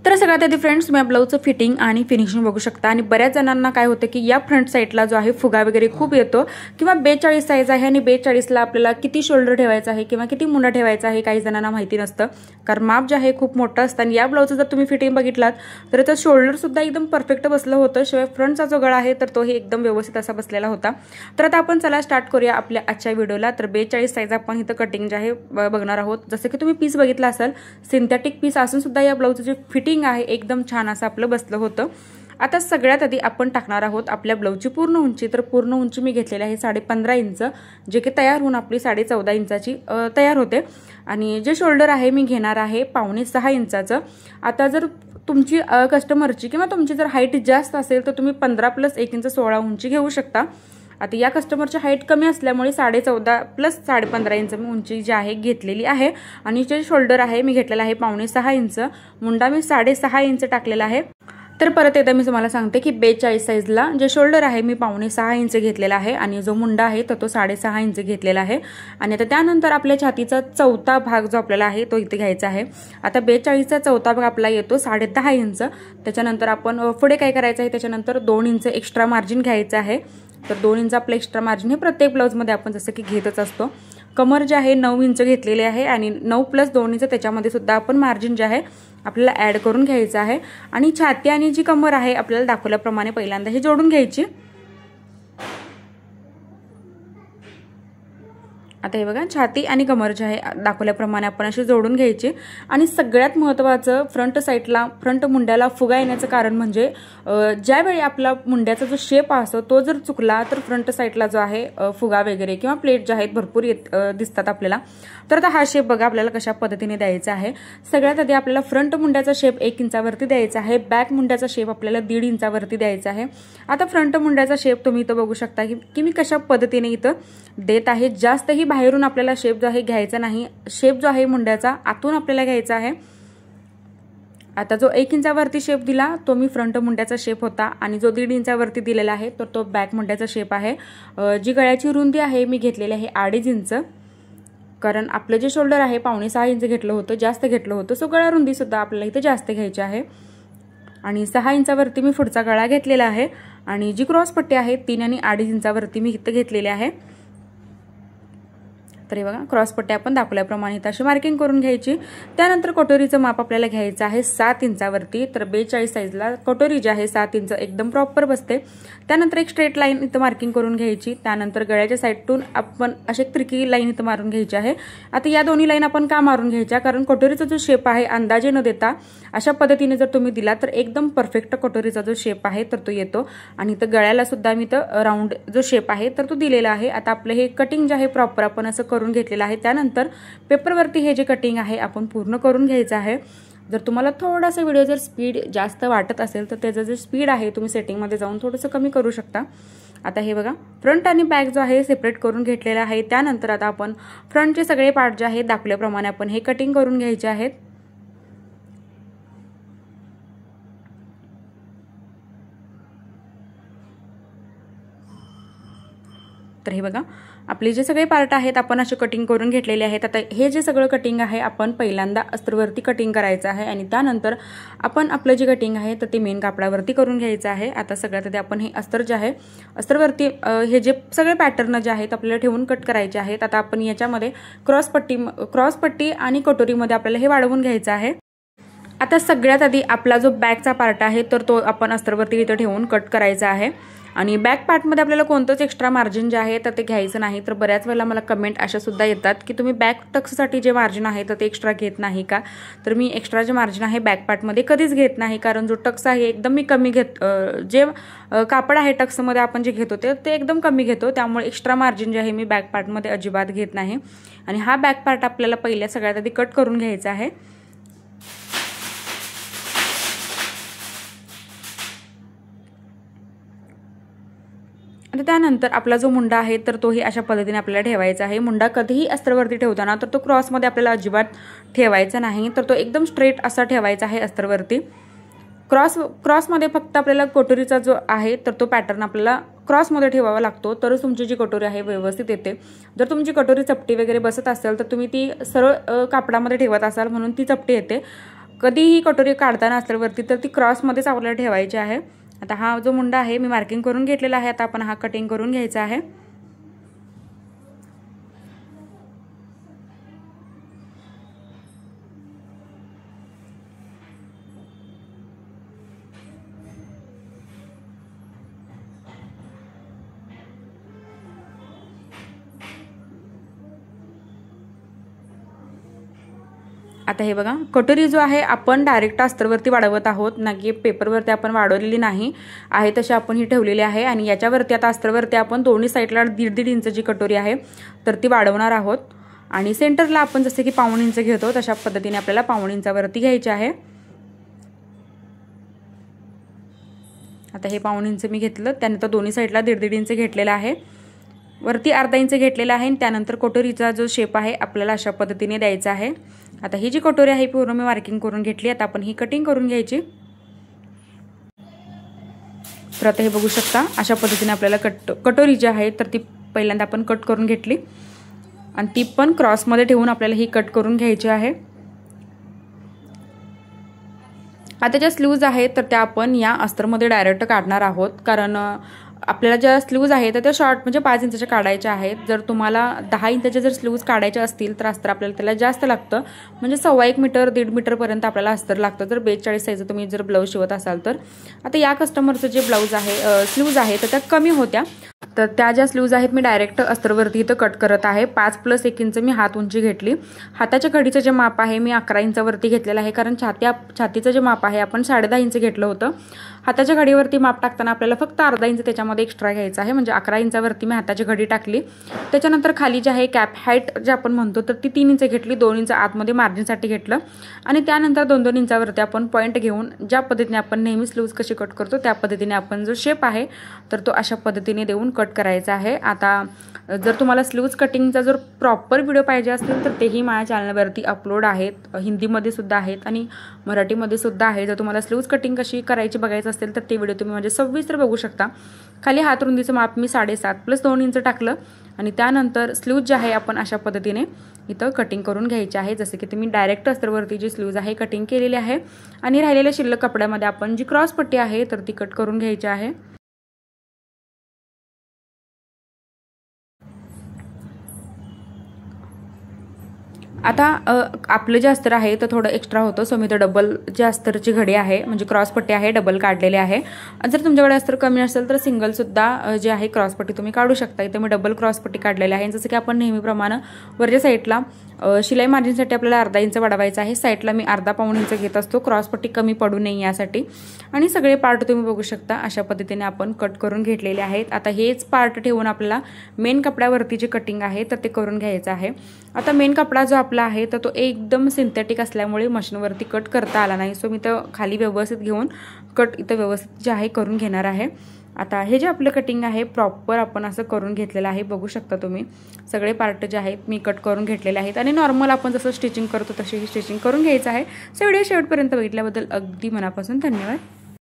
तर सगळ्यात आधी फ्रेंड्स तुम्ही ब्लाऊजचं फिटिंग आणि फिनिशिंग बघू शकता। आणि बऱ्याच जणांना काय होतं की या फ्रंट साइडला जो आहे फुगा वगैरे खूप येतो किंवा 42 साइज आहे आणि 42 ला आपल्याला किती शोल्डर ठेवायचा आहे किंवा किती मुंडा ठेवायचा आहे काही जणांना माहिती नसतं, कारण माप जे आहे खूप मोठं असतं। आणि या ब्लाऊजचं जर तुम्ही फिटिंग बघितलात तर त्याचं शोल्डर सुद्धा एकदम परफेक्ट बसलं होतं, शिवाय फ्रंटचा जो गळा आहे तर तोही एकदम व्यवस्थित असा बसलेला होता। तर आता आपण चला स्टार्ट करूया आपल्या आजच्या व्हिडिओला। तर 42 साइज आपण इथं कटिंग जे आहे बघणार आहोत। जसं की तुम्ही पीस बघितला असाल, सिंथेटिक पीस असून सुद्धा या ब्लाऊजचं जे फिटिंग आहे एकदम छान असं आपलं बसलं होतं। आता सगळ्यात आधी आपण टाकणार आहोत आपल्या ब्लाऊजची पूर्ण उंची। तर पूर्ण उंची मी घेतलेली आहे 15.5 इंच, जे की तयार होऊन आपली 14.5 इंचाची तयार होते। आणि जे शोल्डर आहे मी घेणार आहे 5.5 इंचाचं। आता जर तुमची कस्टमरची किंवा तुमची जर हाईट जास्त असेल तर तुम्ही 15 + 1 इंच 16 उंची घेऊ शकता। आता या कस्टमरची हाईट कमी असल्यामुळे 14.5 + 15.5 इंच मी उंची जी आहे घेतलेली आहे। आणि जे शोल्डर आहे मी घेतलेला आहे 5.5 इंच, मुंडा मी 6.5 इंच टाकलेला आहे। तर परत एकदा मी तुम्हाला सांगते की 42 साइजला जे शोल्डर आहे मी 5.5 इंच घेतलेला आहे आणि जो मुंडा आहे तर तो 6.5 इंच घेतलेला आहे। आणि आता त्यानंतर आपल्या छातीचा चौथा भाग जो आपल्याला आहे तो इथे घ्यायचा आहे। आता 42चा चौथा भाग आपला येतो 10.5 इंच। त्याच्यानंतर आपण पुढे काय करायचं आहे, त्याच्यानंतर 2 इंच एक्स्ट्रा मार्जिन घ्यायचं आहे। तर 2 इंच आपलं एक्स्ट्रा मार्जिन हे प्रत्येक ब्लाऊजमध्ये आपण जसं की घेतच असतो। कमर जे आहे 9 इंच घेतलेले आहे आणि 9 + 2 इंच त्याच्यामध्ये सुद्धा आपण मार्जिन जे आहे आपल्याला ॲड करून घ्यायचं आहे। आणि छाती आणि जी कमर आहे आपल्याला दाखवल्याप्रमाणे पहिल्यांदा हे जोडून घ्यायची। आता हे बघा, छाती आणि कमर जे आहे दाखवल्याप्रमाणे आपण अशी जोडून घ्यायची। आणि सगळ्यात महत्त्वाचं फ्रंट साइडला फ्रंट मुंड्याला फुगा येण्याचं कारण म्हणजे ज्यावेळी आपला मुंड्याचा जो शेप असतो तो जर चुकला तर फ्रंट साइडला जो आहे फुगा वगैरे किंवा प्लेट जे आहेत भरपूर दिसतात आपल्याला। तर आता हा शेप बघा आपल्याला कशा पद्धतीने द्यायचा आहे। सगळ्यात आधी आपल्याला फ्रंट मुंड्याचा शेप 1 इंचावरती द्यायचा आहे, बॅक मुंड्याचा शेप आपल्याला 1.5 इंचावरती द्यायचा आहे। आता फ्रंट मुंड्याचा शेप तुम्ही इथं बघू शकता की मी कशा पद्धतीने इथं देत आहे। जास्तही बाहेरून आपल्याला शेप जो आहे घ्यायचा नाही, शेप जो आहे मुंड्याचा आतून आपल्याला घ्यायचा आहे। आता जो 1 इंचावरती शेप दिला तो मी फ्रंट मुंड्याचा शेप होता आणि जो 1.5 इंचावरती दिलेला आहे तर तो बॅक मुंड्याचा शेप आहे। जी गळ्याची रुंदी आहे मी घेतलेली आहे 2.5 इंच, कारण आपलं जे शोल्डर आहे 5.5 इंच घेतलं होतं, जास्त घेतलं होतं, सो गळा रुंदी सुद्धा आपल्याला इथे जास्त घ्यायची आहे। आणि 6 इंचावरती मी पुढचा गळा घेतलेला आहे आणि जी क्रॉस पट्टी आहे 3 आणि 2.5 इंचावरती मी इथं घेतलेली आहे। तर हे बघा, क्रॉस पट्टी आपण दाखवल्याप्रमाणे इथं अशी मार्किंग करून घ्यायची। त्यानंतर कटोरीचं माप आपल्याला घ्यायचं आहे 7 इंचावरती। तर 42 साइजला कटोरी जी आहे 7 इंच एकदम प्रॉपर बसते। त्यानंतर एक स्ट्रेट लाईन इथं मार्किंग करून घ्यायची। त्यानंतर गळ्याच्या साईडतून आपण अशी त्रिकी लाईन इथं मारून घ्यायची आहे। आता या दोन्ही लाईन आपण का मारून घ्यायच्या, कारण कटोरीचा जो शेप आहे अंदाजे न देता अशा पद्धतीने जर तुम्ही दिला तर एकदम परफेक्ट कटोरीचा जो शेप आहे तर तो येतो। आणि इथं गळ्याला सुद्धा मी इथं राऊंड जो शेप आहे तर तो दिलेला आहे। आता आपलं हे कटिंग जे आहे प्रॉपर आपण असं करून घेतलेलं आहे। त्यानंतर पेपरवरती हे जे कटिंग आहे आपण पूर्ण करून घ्यायचं आहे। जर तुम्हाला थोडासा व्हिडिओ जर स्पीड जास्त वाटत असेल तर त्याचं जे स्पीड आहे तुम्ही सेटिंगमध्ये जाऊन थोडंसं कमी करू शकता। आता हे बघा, फ्रंट आणि बॅक जो आहे सेपरेट करून घेतलेला आहे। त्यानंतर आता आपण फ्रंटचे सगळे पार्ट जे आहेत दाखवल्याप्रमाणे आपण हे कटिंग करून घ्यायचे आहेत। तर हे बघा, आपले जे सगळे पार्ट आहेत आपण असे कटिंग करून घेतलेले आहेत। आता हे जे सगळं कटिंग आहे आपण पहिल्यांदा अस्तरवरती कटिंग करायचं आहे आणि त्यानंतर आपण आपलं जे कटिंग आहे तर ते मेन कापडावरती करून घ्यायचं आहे। आता सगळ्यात आधी आपण हे अस्तर जे आहे अस्तरवरती हे जे सगळे पॅटर्न जे आहेत आपल्याला ठेवून कट करायचे आहेत। आता आपण याच्यामध्ये क्रॉस पट्टी आणि कटोरीमध्ये आपल्याला हे वाढवून घ्यायचं आहे। आता सगळ्यात आधी आपला जो बॅकचा पार्ट आहे तर तो आपण अस्तरवरती इथं ठेवून कट करायचा आहे। आणि बॅक पार्टमध्ये आपल्याला कोणतंच एक्स्ट्रा मार्जिन जे आहे तर ते घ्यायचं नाही। तर बऱ्याच वेळेला मला कमेंट अशा सुद्धा येतात की तुम्ही बॅक टक्ससाठी जे मार्जिन आहे तर ते एक्स्ट्रा घेत नाही का। तर मी एक्स्ट्रा जे मार्जिन आहे बॅक पार्टमध्ये कधीच घेत नाही, कारण जो टक्स आहे एकदम मी कमी जे कापड आहे टक्समध्ये आपण जे घेतो ते एकदम कमी घेतो, त्यामुळे एक्स्ट्रा मार्जिन जे आहे मी बॅक पार्टमध्ये अजिबात घेत नाही। आणि हा बॅक पार्ट आपल्याला पहिल्या सगळ्यात आधी कट करून घ्यायचा आहे। आणि त्यानंतर आपला जो मुंडा आहे तर तोही अशा पद्धतीने आपल्याला ठेवायचा आहे। मुंडा कधीही अस्तरवरती ठेवताना तर तो क्रॉसमध्ये आपल्याला अजिबात ठेवायचा नाही, तर तो एकदम स्ट्रेट असा ठेवायचा आहे अस्तरवरती। क्रॉसमध्ये फक्त आपल्याला कटोरीचा जो आहे तर तो पॅटर्न आपल्याला क्रॉसमध्ये ठेवावा लागतो, तरच तुमची जी कटोरी आहे व्यवस्थित येते। जर तुमची कटोरी चपटी वगैरे बसत असेल तर तुम्ही ती सरळ कापडामध्ये ठेवत असाल म्हणून ती चपटी येते। कधीही कटोरी काढताना अस्तरवरती तर ती क्रॉसमध्येच आपल्याला ठेवायची आहे। आता हा जो मुंडा आहे मी मार्किंग करून घेतलेला आहे। आता आपण हा कटिंग करून घ्यायचा आहे। आता हे बघा, कटोरी जो आहे आपण डायरेक्ट अस्तरवरती वाढवत आहोत, ना की पेपरवरती आपण वाढवलेली नाही आहे, तशी आपण ही ठेवलेली आहे। आणि याच्यावरती आता अस्तरवरती आपण दोन्ही साईडला 1.5 इंचची कटोरी आहे तर ती वाढवणार आहोत। आणि सेंटरला आपण जसे की 1.5 इंच घेतो तशा पद्धतीने आपल्याला 1.5 इंचावरती घ्यायचे आहे। आता हे 1.5 इंच मी घेतलं, त्यानंतर दोन्ही साईडला 1.5 इंच घेतलेला आहे, वरती अर्धा इंच घेतलेला आहे। त्यानंतर कटोरीचा जो शेप आहे आपल्याला अशा पद्धतीने द्यायचा आहे। आता ही जी कटोरी आहे पूर्ण मी मार्किंग करून घेतली। आता आपण ही कटिंग करून घ्यायची। तर आता हे बघू शकता, अशा पद्धतीने आपल्याला कटोरी जी आहे तर ती पहिल्यांदा आपण कट करून घेतली आणि ती पण क्रॉसमध्ये ठेवून आपल्याला ही कट करून घ्यायची आहे। आता ज्या स्लीव्ज आहेत तर त्या आपण या अस्तरमध्ये डायरेक्ट काढणार आहोत, कारण आपल्याला ज्या स्लीव्ज आहेत त्या शॉर्ट म्हणजे 5 इंचच्या काढायच्या आहेत। जर तुम्हाला 10 इंचच्या जर स्लीव्ज काढायच्या असतील तर अस्तर आपल्याला त्याला जास्त लागतं, म्हणजे 1.25 मीटर 1.5 मीटरपर्यंत आपल्याला अस्तर लागतं जर 42 साईजचं तुम्ही जर ब्लाऊज शिवत असाल तर। आता या कस्टमरचं जे ब्लाऊज आहे स्लीव्ज आहे तर त्या कमी होत्या, तर त्या ज्या स्लीव्ज आहेत मी डायरेक्ट अस्तरवरती इथं कट करत आहे। 5 + 1 इंच मी हात उंची घेतली। हाताच्या घडीचं जे माप आहे मी 11 इंचावरती घेतलेलं आहे, कारण छातीचं जे माप आहे आपण 10.5 इंच घेतलं होतं। हाताच्या घडीवरती माप टाकताना आपल्याला फक्त अर्धा इंच त्याच्यामध्ये एक्स्ट्रा घ्यायचा आहे, म्हणजे 11 इंचावरती मी हाताची घडी टाकली। त्याच्यानंतर खाली जे आहे कॅप हाईट जे आपण म्हणतो तर ती 3 इंच घेतली, 2 इंच आतमध्ये मार्जिनसाठी घेतलं आणि त्यानंतर 2-2 इंचावरती आपण पॉईंट घेऊन ज्या पद्धतीने आपण नेहमी स्लीव्ज कशी कट करतो त्या पद्धतीने आपण जो शेप आहे तर तो अशा पद्धतीने देऊन कट करायचा आहे। आता जर तुम्हाला स्लीव्ज कटिंगचा जर प्रॉपर व्हिडिओ पाहिजे असतील तर तेही माझ्या चॅनलवरती अपलोड आहेत, हिंदीमध्ये सुद्धा आहेत आणि मराठीमध्ये सुद्धा आहे। जर तुम्हाला स्लीव्ज कटिंग कशी करायची बघायचं असेल तर ते व्हिडिओ तुम्ही म्हणजे सविस्तर बघू शकता। खाली हात रुंदीचं माप मी 7.5 + 2 इंच टाकलं आणि त्यानंतर स्लीव्ज जे आहे आपण अशा पद्धतीने इथं कटिंग करून घ्यायची आहे। जसे की तुम्ही डायरेक्ट अस्तरवरती जी स्लीव्ज आहे कटिंग केलेली आहे आणि राहिलेल्या शिल्लक कपड्यामध्ये आपण जी क्रॉस पट्टी आहे तर ती कट करून घ्यायची आहे। आता आपलं जे अस्तर आहे तर थोडं एक्स्ट्रा होतं, सो मी तर डबल जे अस्तरची घडी आहे म्हणजे क्रॉस पट्टी आहे डबल काढलेले आहे। जर तुमच्याकडे अस्तर कमी असेल तर सिंगल सुद्धा जे आहे क्रॉस पट्टी तुम्ही काढू शकता। इथे मी डबल क्रॉस पट्टी काढलेली आहे। जसं की आपण नेहमीप्रमाणे वरच्या साईडला शिलाई मार्जिनसाठी आपल्याला अर्धा इंच वाढवायचा आहे, साईडला मी अर्धा-1.5 इंच घेत असतो क्रॉस पट्टी कमी पडू नये यासाठी। आणि सगळे पार्ट तुम्ही बघू शकता अशा पद्धतीने आपण कट करून घेतलेले आहेत। आता हेच पार्ट ठेवून आपल्याला मेन कपड्यावरती जे कटिंग आहे तर ते करून घ्यायचं आहे। आता मेन कपडा जो आपला आहे तर तो एकदम सिंथेटिक असल्यामुळे मशीनवरती कट करता आला नाही, सो मी तर खाली व्यवस्थित घेऊन कट इथं व्यवस्थित जे आहे करून घेणार आहे। आता हे जे आपलं कटिंग आहे प्रॉपर आपण असं करून घेतलेलं आहे, बघू शकता तुम्ही सगळे पार्ट जे आहेत मी कट करून घेतलेले आहेत आणि नॉर्मल आपण जसं स्टिचिंग करतो तशी ही स्टिचिंग करून घ्यायचं आहे। सो व्हिडिओ शेवटपर्यंत बघितल्याबद्दल अगदी मनापासून धन्यवाद।